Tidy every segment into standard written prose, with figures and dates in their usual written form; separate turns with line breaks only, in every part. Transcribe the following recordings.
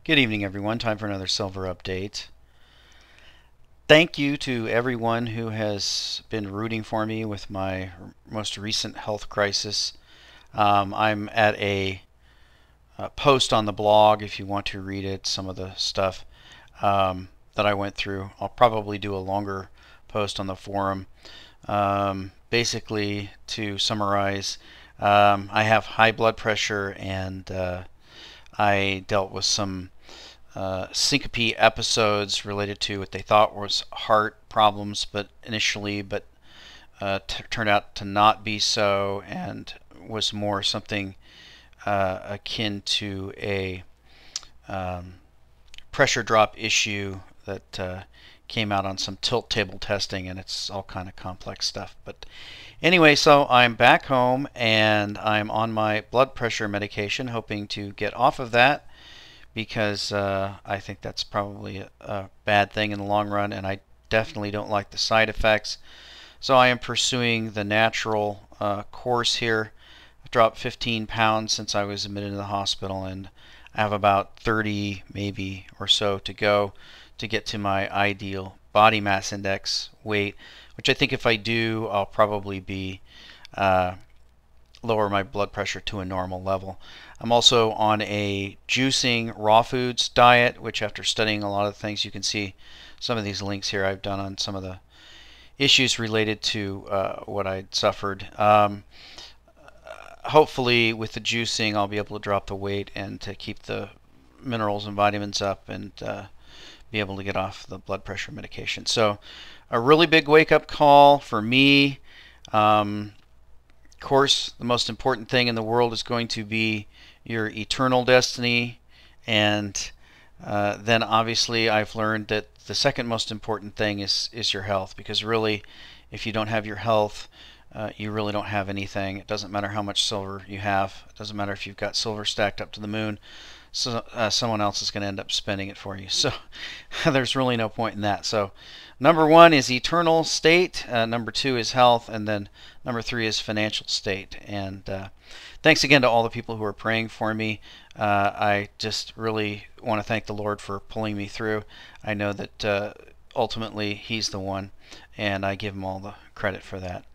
Good evening, everyone. Time for another silver update. Thank you to everyone who has been rooting for me with my most recent health crisis. I'm at a post on the blog if you want to read it, some of the stuff that I went through. I'll probably do a longer post on the forum. Basically, to summarize, I have high blood pressure and I dealt with some syncope episodes related to what they thought was heart problems, but turned out to not be so, and was more something akin to a pressure drop issue that came out on some tilt table testing, and it's all kind of complex stuff. But anyway, so I'm back home and I'm on my blood pressure medication, hoping to get off of that because I think that's probably a bad thing in the long run, and I definitely don't like the side effects. So I am pursuing the natural course here. I've dropped 15 pounds since I was admitted to the hospital, and I have about 30 maybe or so to go to get to my ideal body mass index weight, which I think if I do, I'll probably be lower my blood pressure to a normal level. I'm also on a juicing raw foods diet, which after studying a lot of things, you can see some of these links here I've done on some of the issues related to what I'd suffered. Hopefully with the juicing I'll be able to drop the weight and to keep the minerals and vitamins up and be able to get off the blood pressure medication. So a really big wake-up call for me. Of course, the most important thing in the world is going to be your eternal destiny, and then obviously I've learned that the second most important thing is your health, because really if you don't have your health, you really don't have anything. It doesn't matter how much silver you have. It doesn't matter if you've got silver stacked up to the moon. So someone else is going to end up spending it for you. So there's really no point in that. So number one is eternal state, number two is health, and then number three is financial state. And thanks again to all the people who are praying for me. I just really want to thank the Lord for pulling me through. I know that ultimately He's the one, and I give Him all the credit for that.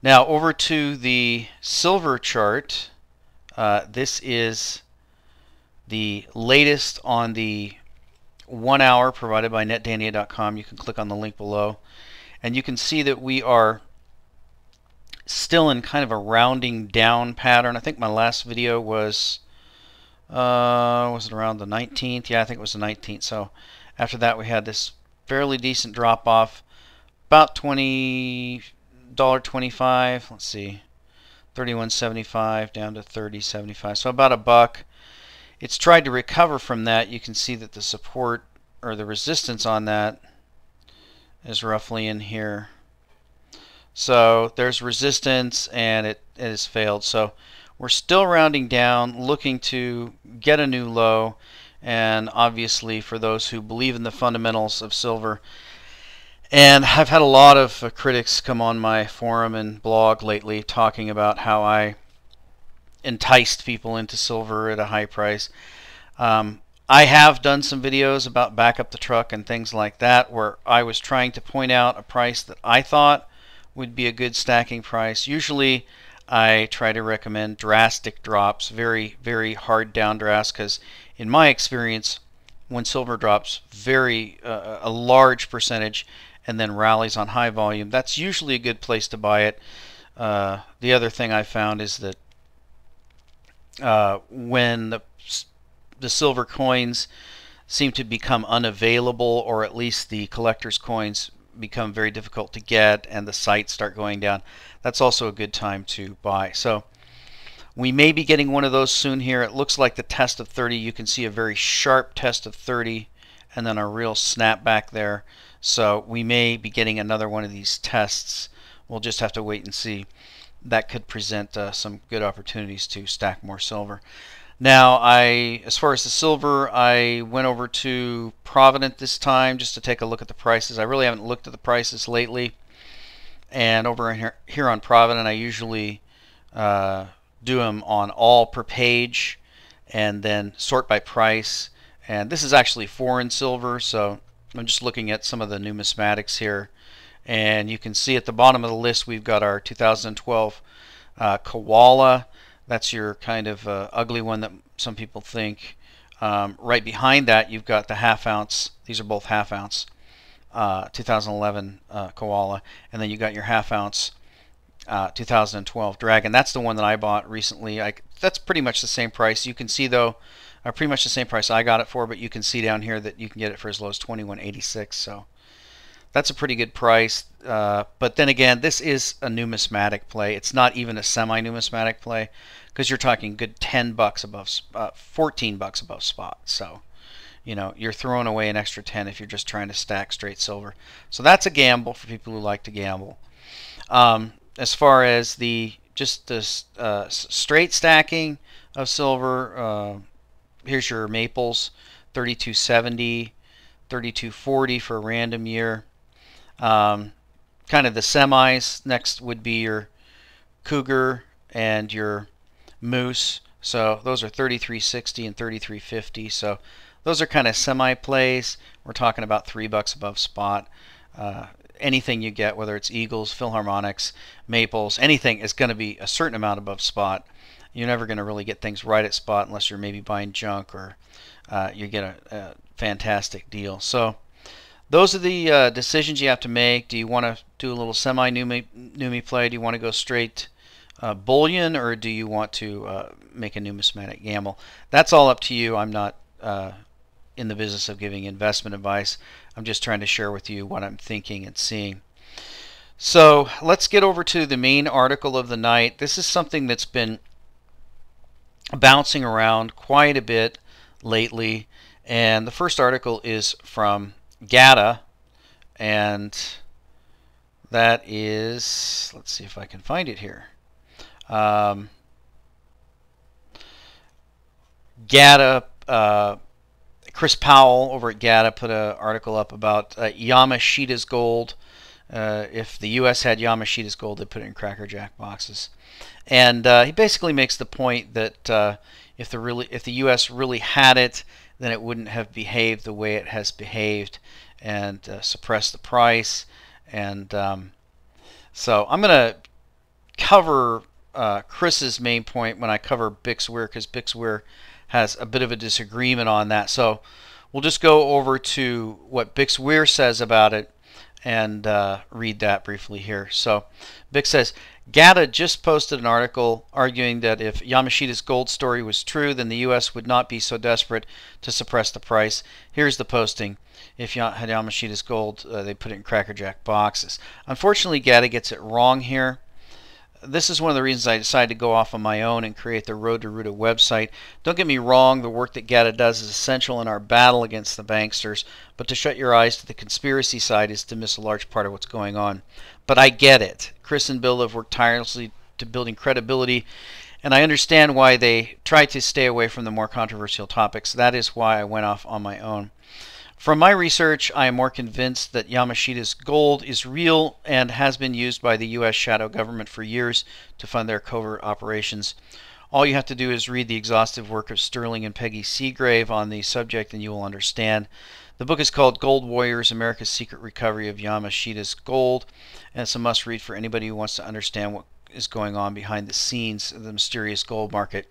Now over to the silver chart. This is the latest on the 1 hour provided by netdania.com. You can click on the link below, and you can see that we are still in kind of a rounding down pattern. I think my last video was it around the 19th? Yeah, I think it was the 19th. So after that we had this fairly decent drop off, about $20.25. Let's see, $31.75 down to $30.75. So about $1. It's tried to recover from that. You can see that the support or the resistance on that is roughly in here. So there's resistance, and it has failed. So we're still rounding down, looking to get a new low. And obviously for those who believe in the fundamentals of silver, and I've had a lot of critics come on my forum and blog lately talking about how I enticed people into silver at a high price. I have done some videos about back up the truck and things like that, where I was trying to point out a price that I thought would be a good stacking price. Usually I try to recommend drastic drops, very, very hard downdrafts, because in my experience, when silver drops a large percentage and then rallies on high volume, that's usually a good place to buy it. The other thing I found is that when the silver coins seem to become unavailable, or at least the collector's coins become very difficult to get and the sites start going down, that's also a good time to buy. So we may be getting one of those soon here. It looks like the test of 30. You can see a very sharp test of 30 and then a real snapback there. So we may be getting another one of these tests. We'll just have to wait and see. That could present some good opportunities to stack more silver. Now, as far as the silver, I went over to Provident this time just to take a look at the prices. I really haven't looked at the prices lately. And over here on Provident, I usually do them on all per page and then sort by price And this is actually foreign silver, so I'm just looking at some of the numismatics here. And you can see at the bottom of the list we've got our 2012 koala. That's your kind of ugly one that some people think. Right behind that you've got the half ounce. These are both half ounce 2011 koala. And then you got your half ounce 2012 dragon. That's the one that I bought recently. That's pretty much the same price. You can see though, pretty much the same price I got it for, but you can see down here that you can get it for as low as $21.86. So that's a pretty good price. But then again, this is a numismatic play. It's not even a semi-numismatic play, because you're talking good $10 above, $14 above spot. So, you know, you're throwing away an extra 10 if you're just trying to stack straight silver. So that's a gamble for people who like to gamble. As far as just the straight stacking of silver, here's your maples, 3270, 3240 for a random year. Kind of the semis, next would be your cougar and your moose. So those are 3360 and 3350. So those are kind of semi plays. We're talking about $3 above spot. Anything you get, whether it's eagles, philharmonics, maples, anything is going to be a certain amount above spot. You're never going to really get things right at spot unless you're maybe buying junk or you get a fantastic deal. So those are the decisions you have to make. Do you want to do a little semi-numi play? Do you want to go straight bullion, or do you want to make a numismatic gamble? That's all up to you. I'm not in the business of giving investment advice. I'm just trying to share with you what I'm thinking and seeing. So let's get over to the main article of the night. This is something that's been bouncing around quite a bit lately, and the first article is from GATA, and that is, let's see if I can find it here. GATA, Chris Powell over at GATA put an article up about Yamashita's gold. If the U.S. had Yamashita's gold, they'd put it in Cracker Jack boxes. And he basically makes the point that if the U.S. really had it, then it wouldn't have behaved the way it has behaved and suppressed the price. And so I'm going to cover Chris's main point when I cover Bixweir, because Bixweir has a bit of a disagreement on that. So we'll just go over to what Bixweir says about it and read that briefly here. So Bix says, GATA just posted an article arguing that if Yamashita's gold story was true, then the U.S. would not be so desperate to suppress the price. Here's the posting. If you had Yamashita's gold, they put it in Cracker Jack boxes. Unfortunately, GATA gets it wrong here. This is one of the reasons I decided to go off on my own and create the Road to Ruta website. Don't get me wrong, the work that GATA does is essential in our battle against the banksters, but to shut your eyes to the conspiracy side is to miss a large part of what's going on. But I get it. Chris and Bill have worked tirelessly to building credibility, and I understand why they try to stay away from the more controversial topics. That is why I went off on my own. From my research, I am more convinced that Yamashita's gold is real and has been used by the U.S. shadow government for years to fund their covert operations. All you have to do is read the exhaustive work of Sterling and Peggy Seagrave on the subject and you will understand. The book is called Gold Warriors, America's Secret Recovery of Yamashita's Gold, and it's a must-read for anybody who wants to understand what is going on behind the scenes of the mysterious gold market.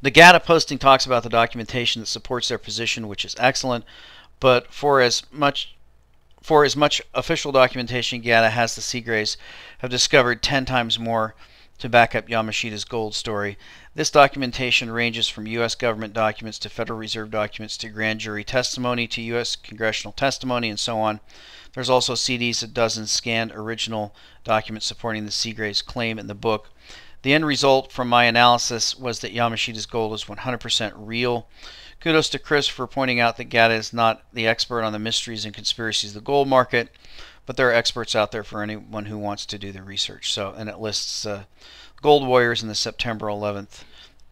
The GATA posting talks about the documentation that supports their position, which is excellent, but for as much official documentation GATA has, the Seagraves have discovered 10 times more to back up Yamashita's gold story. This documentation ranges from U.S. government documents to Federal Reserve documents to grand jury testimony to U.S. congressional testimony and so on. There's also CDs of dozens scanned original documents supporting the Seagraves claim in the book. The end result from my analysis was that Yamashita's gold is 100% real. Kudos to Chris for pointing out that GATA is not the expert on the mysteries and conspiracies of the gold market, but there are experts out there for anyone who wants to do the research. So, and it lists Gold Warriors in the September 11th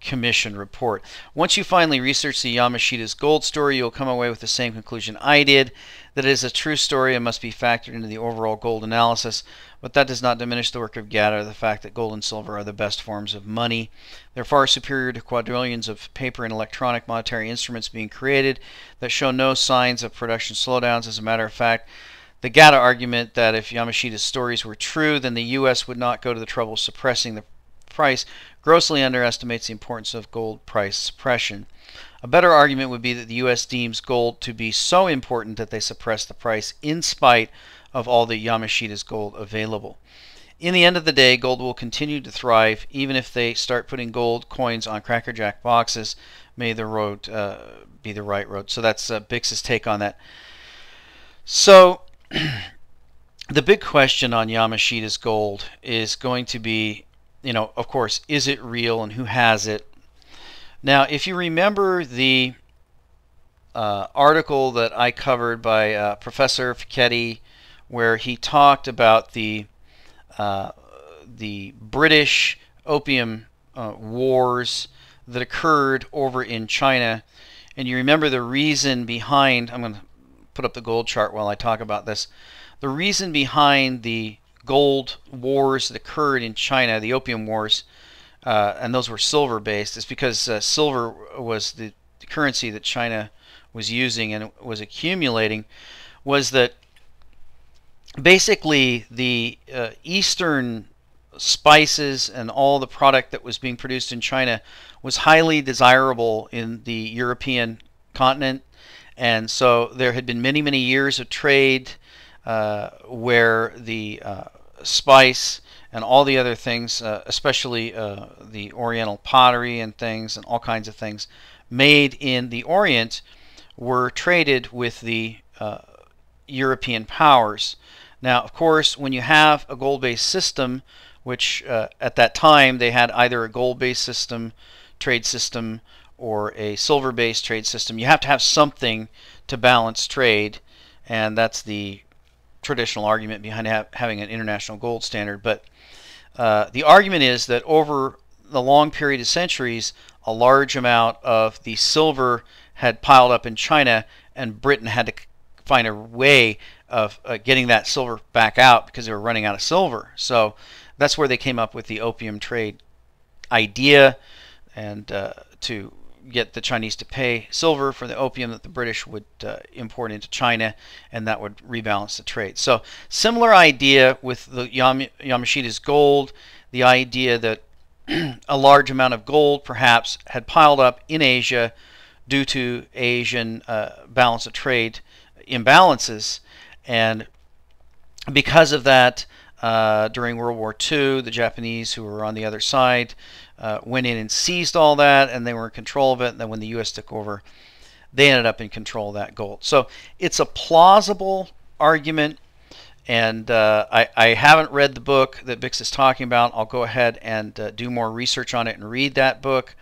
Commission report. Once you finally research the Yamashita's gold story, you'll come away with the same conclusion I did, that it is a true story and must be factored into the overall gold analysis. But that does not diminish the work of GATA or the fact that gold and silver are the best forms of money. They're far superior to quadrillions of paper and electronic monetary instruments being created that show no signs of production slowdowns. As a matter of fact, the GATA argument that if Yamashita's stories were true, then the U.S. would not go to the trouble of suppressing the price grossly underestimates the importance of gold price suppression. A better argument would be that the U.S. deems gold to be so important that they suppress the price in spite of all the Yamashita's gold available. In the end of the day, gold will continue to thrive even if they start putting gold coins on Cracker Jack boxes. May the road be the right road. So that's Bix's take on that. So the big question on Yamashita's gold is going to be, of course, is it real and who has it? Now, if you remember the article that I covered by Professor Fichetti, where he talked about the British opium wars that occurred over in China, and you remember the reason behind, I'm going to put up the gold chart while I talk about this, the reason behind the gold wars that occurred in China, the opium wars, and those were silver based, is because silver was the currency that China was using and was accumulating, was that basically the eastern spices and all the product that was being produced in China was highly desirable in the European continent, and so there had been many years of trade where the spice and all the other things, especially the Oriental pottery and things and all kinds of things made in the Orient, were traded with the European powers. Now, of course, when you have a gold-based system, which at that time they had either a gold-based system, trade system, or a silver-based trade system, you have to have something to balance trade, and that's the traditional argument behind having an international gold standard. But the argument is that over the long period of centuries, a large amount of the silver had piled up in China, and Britain had to find a way of getting that silver back out because they were running out of silver. So that's where they came up with the opium trade idea, and to get the Chinese to pay silver for the opium that the British would import into China, and that would rebalance the trade. So similar idea with the Yamashita's gold, the idea that a large amount of gold perhaps had piled up in Asia due to Asian balance of trade imbalances, and because of that, during World War II, the Japanese, who were on the other side, went in and seized all that, and they were in control of it. And then when the U.S. took over, they ended up in control of that gold. So it's a plausible argument, and I haven't read the book that Bix is talking about. I'll go ahead and do more research on it and read that book.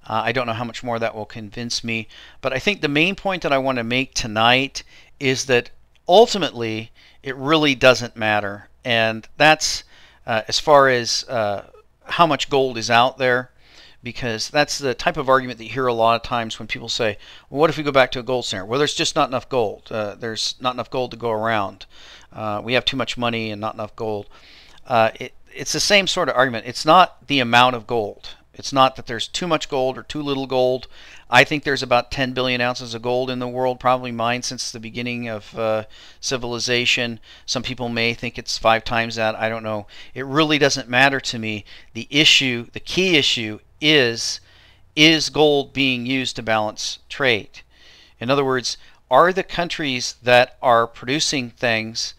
I don't know how much more that will convince me, but I think the main point that I want to make tonight is that ultimately it really doesn't matter, and that's as far as how much gold is out there, because that's the type of argument that you hear a lot of times when people say, well, what if we go back to a gold standard? Well, there's just not enough gold. There's not enough gold to go around. We have too much money and not enough gold. It's the same sort of argument. It's not the amount of gold. It's not that there's too much gold or too little gold. I think there's about 10 billion ounces of gold in the world, probably mined since the beginning of civilization. Some people may think it's 5 times that. I don't know. It really doesn't matter to me. The issue, the key issue is gold being used to balance trade? In other words, are the countries that are producing things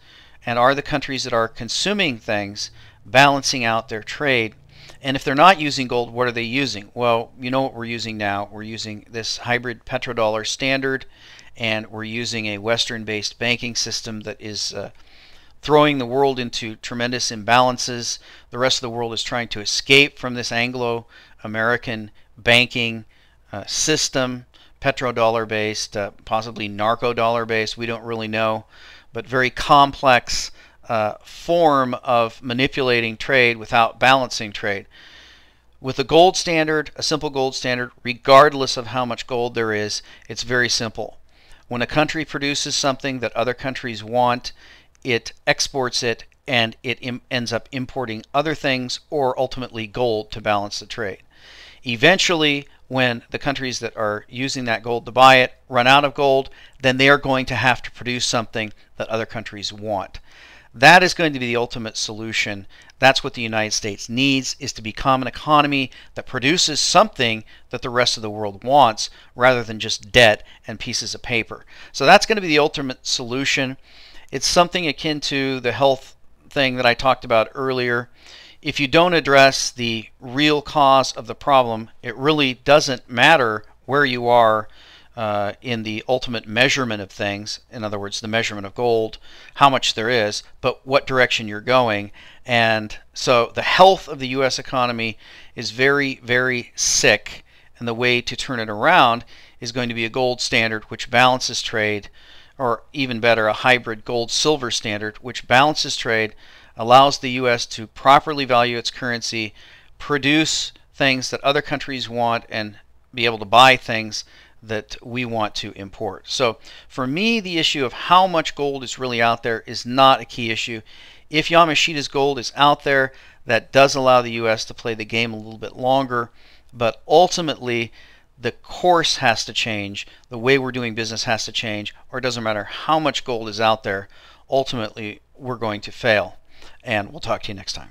and are the countries that are consuming things balancing out their trade? And if they're not using gold, what are they using? Well, you know what we're using now. We're using this hybrid petrodollar standard, and we're using a Western-based banking system that is throwing the world into tremendous imbalances. The rest of the world is trying to escape from this Anglo-American banking system, petrodollar-based, possibly narco-dollar-based. We don't really know, but very complex form of manipulating trade without balancing trade. With a gold standard, a simple gold standard, regardless of how much gold there is, it's very simple. When a country produces something that other countries want, it exports it and it ends up importing other things or ultimately gold to balance the trade. Eventually, when the countries that are using that gold to buy it run out of gold, then they are going to have to produce something that other countries want. That is going to be the ultimate solution. That's what the United States needs, is to become an economy that produces something that the rest of the world wants rather than just debt and pieces of paper. So that's going to be the ultimate solution. It's something akin to the health thing that I talked about earlier. If you don't address the real cause of the problem, it really doesn't matter where you are in the ultimate measurement of things, in other words, the measurement of gold, how much there is, but what direction you're going. And so the health of the U.S. economy is very, very sick, and the way to turn it around is going to be a gold standard which balances trade, or even better, a hybrid gold-silver standard which balances trade, allows the U.S. to properly value its currency, produce things that other countries want, and be able to buy things that we want to import. So for me, the issue of how much gold is really out there is not a key issue. If Yamashita's gold is out there, that does allow the U.S. to play the game a little bit longer, but ultimately the course has to change, the way we're doing business has to change, or it doesn't matter how much gold is out there, ultimately we're going to fail. And we'll talk to you next time.